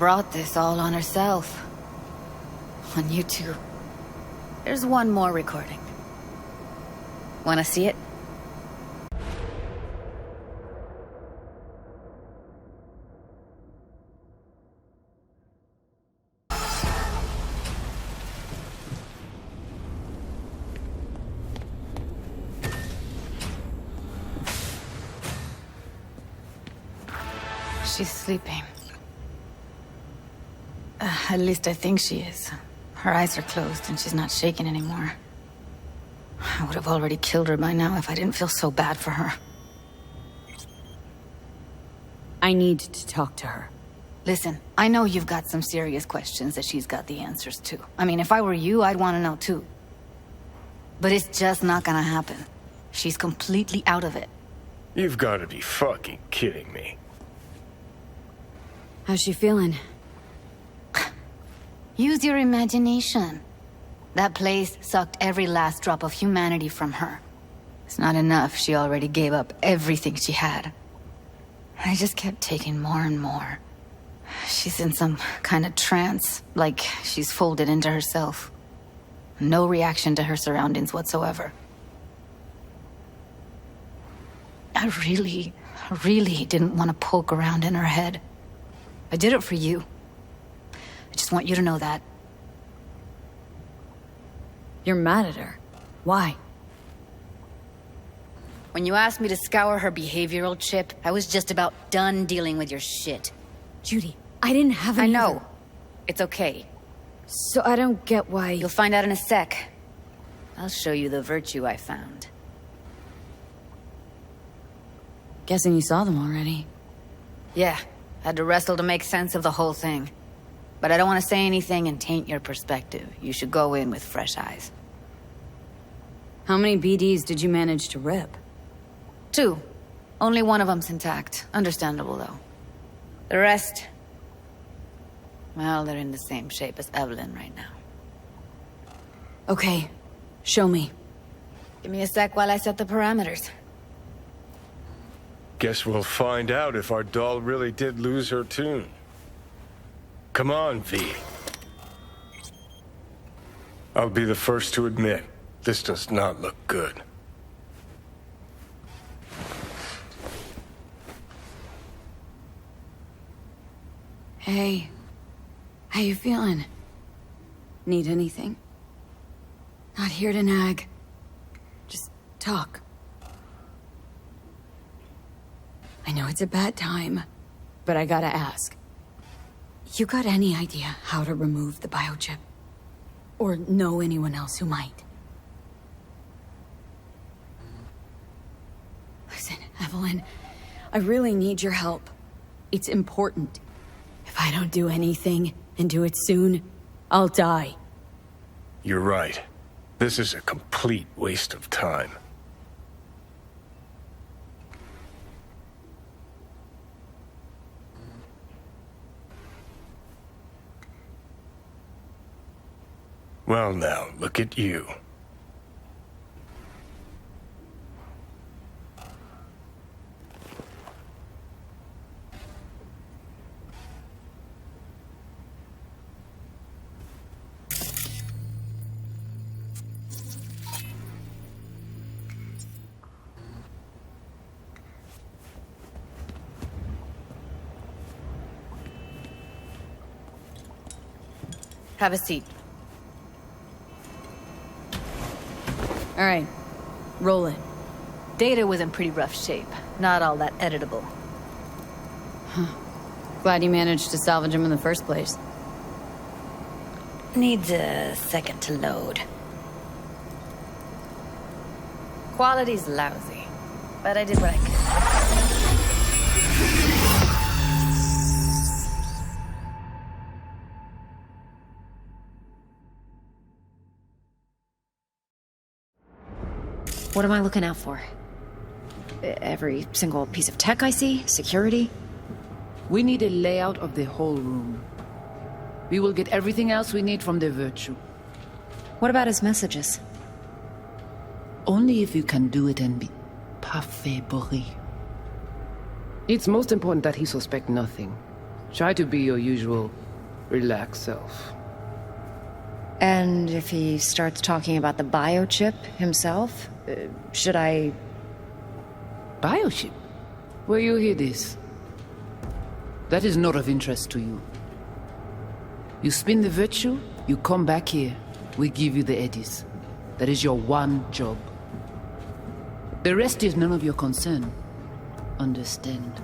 brought this all on herself. On YouTube. There's one more recording. Wanna see it? She's sleeping. At least I think she is. Her eyes are closed and she's not shaking anymore. I would have already killed her by now if I didn't feel so bad for her. I need to talk to her. Listen, I know you've got some serious questions that she's got the answers to. I mean, if I were you, I'd want to know too. But it's just not gonna happen. She's completely out of it. You've got to be fucking kidding me. How's she feeling? Use your imagination. That place sucked every last drop of humanity from her. It's not enough. She already gave up everything she had. I just kept taking more and more. She's in some kind of trance, like she's folded into herself. No reaction to her surroundings whatsoever. I really didn't want to poke around in her head. I did it for you. I just want you to know that. You're mad at her. Why? When you asked me to scour her behavioral chip, I was just about done dealing with your shit. Judy, I didn't have any. I know. It's okay. So I don't get why... You'll find out in a sec. I'll show you the virtue I found. Guessing you saw them already. Yeah. Had to wrestle to make sense of the whole thing. But I don't want to say anything and taint your perspective. You should go in with fresh eyes. How many BDs did you manage to rip? 2. Only one of them's intact. Understandable, though. The rest... well, they're in the same shape as Evelyn right now. Okay. Show me. Give me a sec while I set the parameters. Guess we'll find out if our doll really did lose her tune. Come on, V. I'll be the first to admit, this does not look good. Hey. How you feeling? Need anything? Not here to nag. Just talk. I know it's a bad time, but I gotta ask. You got any idea how to remove the biochip? Or know anyone else who might? Listen, Evelyn, I really need your help. It's important. If I don't do anything, and do it soon, I'll die. You're right. This is a complete waste of time. Well now, look at you. Have a seat. All right. Roll it. Data was in pretty rough shape. Not all that editable. Huh. Glad you managed to salvage him in the first place. Needs a second to load. Quality's lousy, but I did what I could. What am I looking out for? Every single piece of tech I see? Security? We need a layout of the whole room. We will get everything else we need from the virtue. What about his messages? Only if you can do it and be parfait bourré. It's most important that he suspect nothing. Try to be your usual relaxed self. And if he starts talking about the biochip himself, should I... Biochip? Where you hear this? That is not of interest to you. You spin the virtue, you come back here, we give you the eddies. That is your one job. The rest is none of your concern. Understand?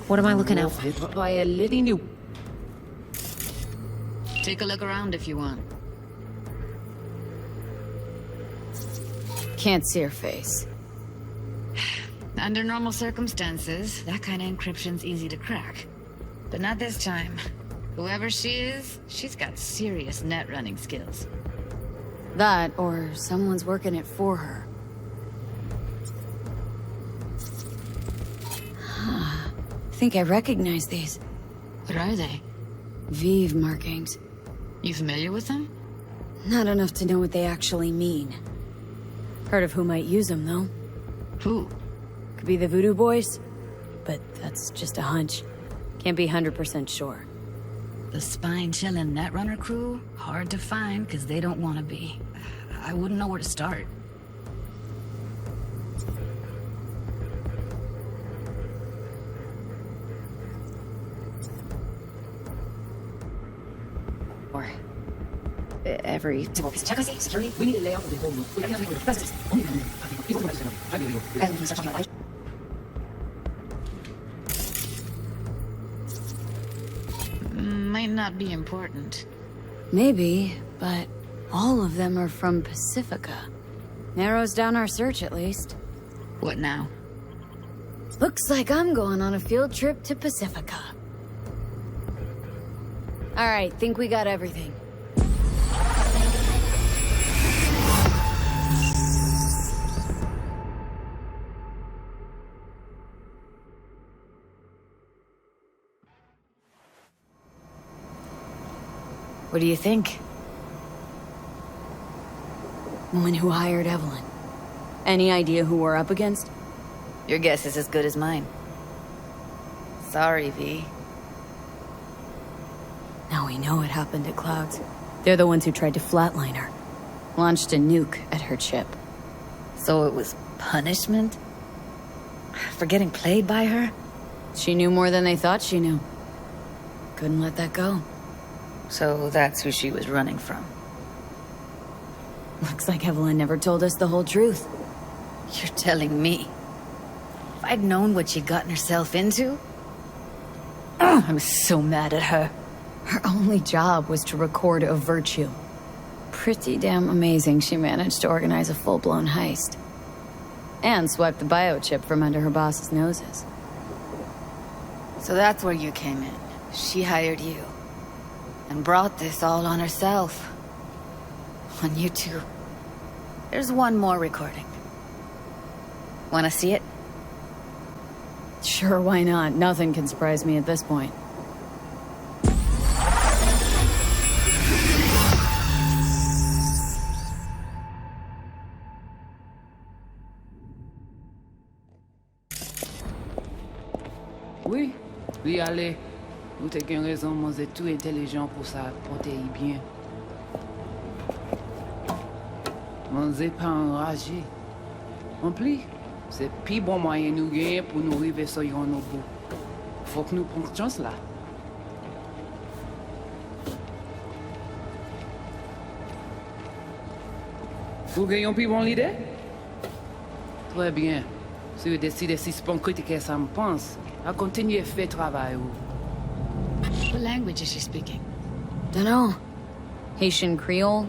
What am I looking out for? By a letting you. Take a look around if you want. Can't see her face. Under normal circumstances, that kind of encryption's easy to crack. But not this time. Whoever she is, she's got serious net running skills. That, or someone's working it for her. I think I recognize these. What are they? Vive markings. You familiar with them? Not enough to know what they actually mean. Heard of who might use them, though. Who? Could be the Voodoo Boys, but that's just a hunch. Can't be 100% sure. The spine-chilling Netrunner crew? Hard to find, because they don't want to be. I wouldn't know where to start. Or every single piece of tech I see, security, We need a layout of the whole room. We can't leave that's it. Only the And he starts talking about light. Might not be important. Maybe, but all of them are from Pacifica. Narrows down our search, at least. What now? Looks like I'm going on a field trip to Pacifica. Alright, think we got everything. What do you think? Woman who hired Evelyn. Any idea who we're up against? Your guess is as good as mine. Sorry, V. Now we know what happened at Clouds. They're the ones who tried to flatline her. Launched a nuke at her ship. So it was punishment? For getting played by her? She knew more than they thought she knew. Couldn't let that go. So that's who she was running from. Looks like Evelyn never told us the whole truth. You're telling me? If I'd known what she'd gotten herself into? Oh, I'm so mad at her. Her only job was to record a virtue. Pretty damn amazing she managed to organize a full-blown heist. And swipe the biochip from under her boss's noses. So that's where you came in. She hired you. And brought this all on herself. On you two. There's one more recording. Wanna see it? Sure, why not? Nothing can surprise me at this point. Oui, oui, allez. Vous avez une raison, moi, vous êtes tout intelligent pour ça, porter bien. Moi, vous pas enragé. En plus, c'est plus bon moyen nous gagner pour nous arriver sur nos bouts. Faut que nous prenions chance là. Vous gagnez plus bon l'idée? Très bien. Si vous décidez si c'est bon critiquer ça me pense, à continuer à faire le travail. What language is she speaking? Dunno. Haitian Creole?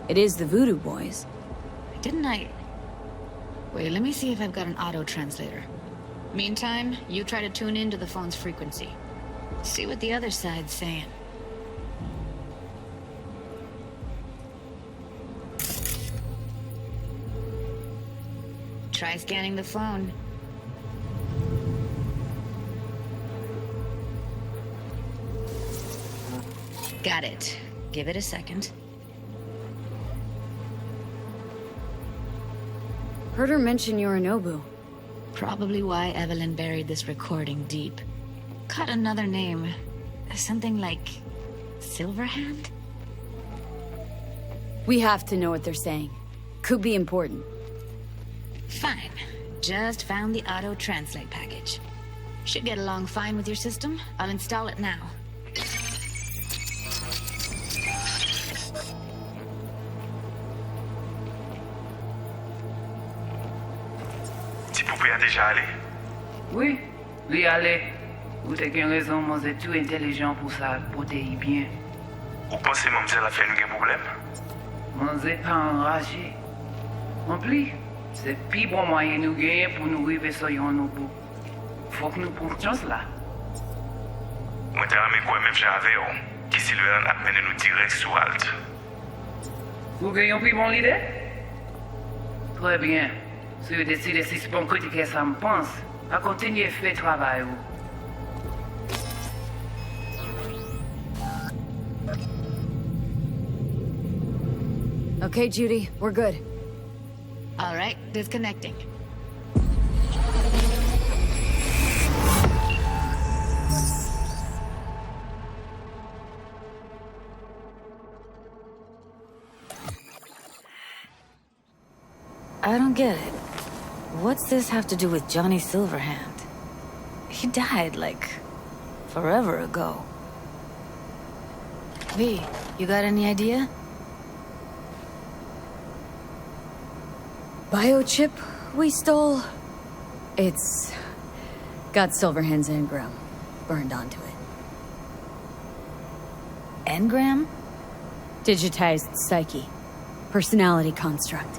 It is the Voodoo Boys. Didn't I... Wait, let me see if I've got an auto-translator. Meantime, you try to tune into the phone's frequency. See what the other side's saying. Try scanning the phone. Got it. Give it a second. Heard her mention Yorinobu. Probably why Evelyn buried this recording deep. Cut another name. Something like Silverhand? We have to know what they're saying. Could be important. Fine. Just found the auto-translate package. Should get along fine with your system. I'll install it now. Tu pouvais déjà aller. Oui, lui aller. Vous avez une raison, moi c'est tout intelligent pour ça, pour t'aider bien. Ou pensez mademoiselle a fait un problème? Moi c'est pas enragé. En plus, c'est pire bon moyen nous gagner pour nous arriver sur nos bouts. Faut que nous prenions chance là. Moi t'ai ramé quoi même j'avais qui Sylvain a mené nous direct sous Alt. Vous gagnez pris mon idée? Très bien. Si vous décidez si c'est bon que ça me pense, à continuer à faire le travail. Okay, Judy, we're good. All right, disconnecting. I don't get it. What's this have to do with Johnny Silverhand? He died, like, forever ago. V, you got any idea? Biochip we stole? It's got Silverhand's engram burned onto it. Engram? Digitized psyche. Personality construct.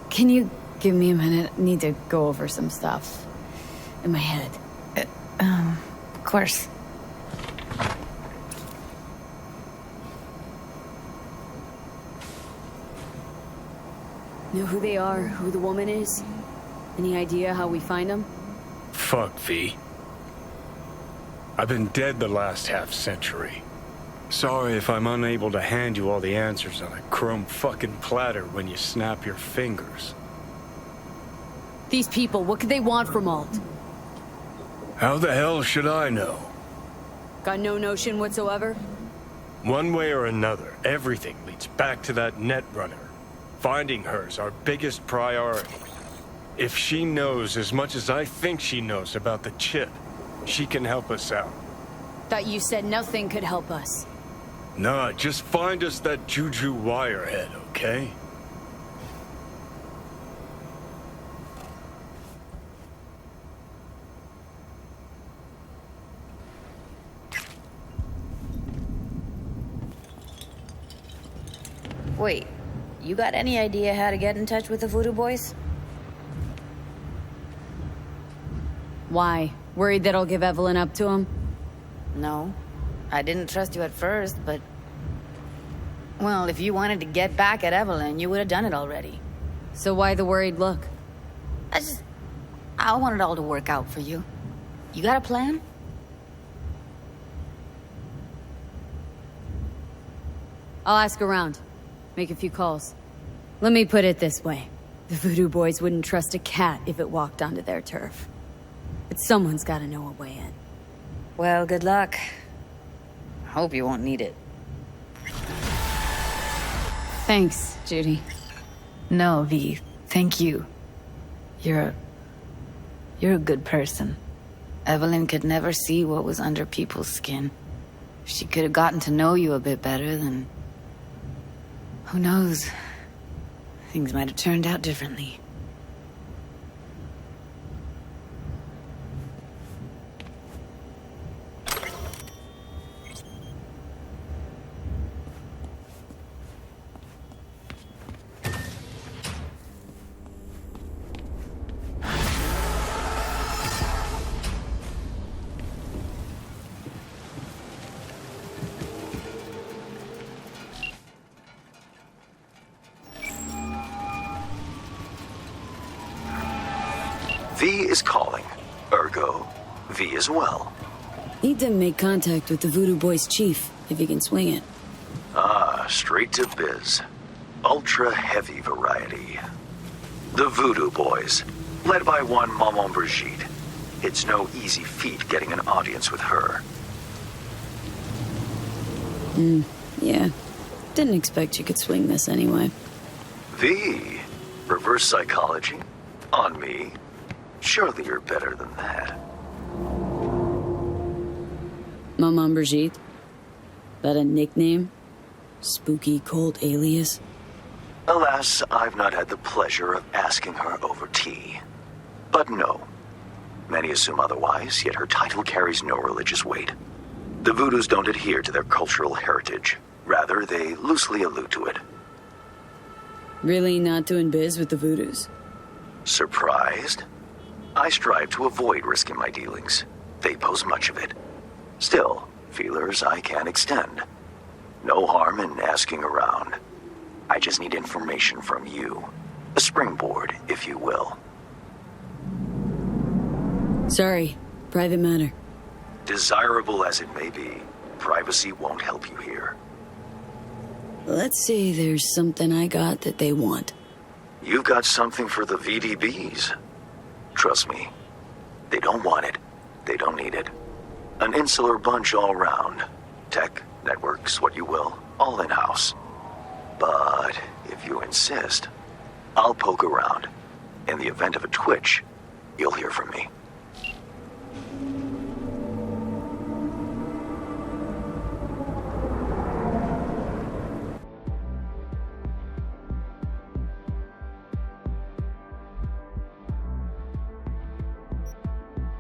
Can you give me a minute? I need to go over some stuff in my head. Of course. Know who they are, who the woman is? Any idea how we find them? Fuck, V. I've been dead the last half-century. Sorry if I'm unable to hand you all the answers on a chrome fucking platter when you snap your fingers. These people, what could they want from Alt? How the hell should I know? Got no notion whatsoever? One way or another, everything leads back to that netrunner. Finding her's our biggest priority. If she knows as much as I think she knows about the chip, she can help us out. Thought you said nothing could help us. Nah, just find us that Juju wirehead, okay? Wait, you got any idea how to get in touch with the Voodoo Boys? Why? Worried that I'll give Evelyn up to him? No. I didn't trust you at first, but... Well, if you wanted to get back at Evelyn, you would have done it already. So why the worried look? I want it all to work out for you. You got a plan? I'll ask around. Make a few calls. Let me put it this way. The Voodoo Boys wouldn't trust a cat if it walked onto their turf. But someone's gotta know a way in. Well, good luck. Hope you won't need it. Thanks, Judy. No, V. Thank you. You're a good person. Evelyn could never see what was under people's skin. If she could have gotten to know you a bit better, then... Who knows? Things might have turned out differently. V is calling. Ergo, V as well. Need to make contact with the Voodoo Boys chief, if he can swing it. Ah, straight to biz. Ultra heavy variety. The Voodoo Boys, led by one Maman Brigitte. It's no easy feat getting an audience with her. Yeah. Didn't expect you could swing this anyway. V, reverse psychology? On me? Surely you're better than that. Maman Brigitte? That a nickname? Spooky cult alias? Alas, I've not had the pleasure of asking her over tea. But no. Many assume otherwise, yet her title carries no religious weight. The Voodoos don't adhere to their cultural heritage. Rather, they loosely allude to it. Really not doing biz with the Voodoos? Surprised? I strive to avoid risking my dealings. They pose much of it. Still, feelers I can extend. No harm in asking around. I just need information from you. A springboard, if you will. Sorry, private matter. Desirable as it may be, privacy won't help you here. Let's say there's something I got that they want. You've got something for the VDBs. Trust me, they don't want it. They don't need it. An insular bunch all round. Tech, networks, what you will, all in-house. But if you insist, I'll poke around. In the event of a twitch, you'll hear from me.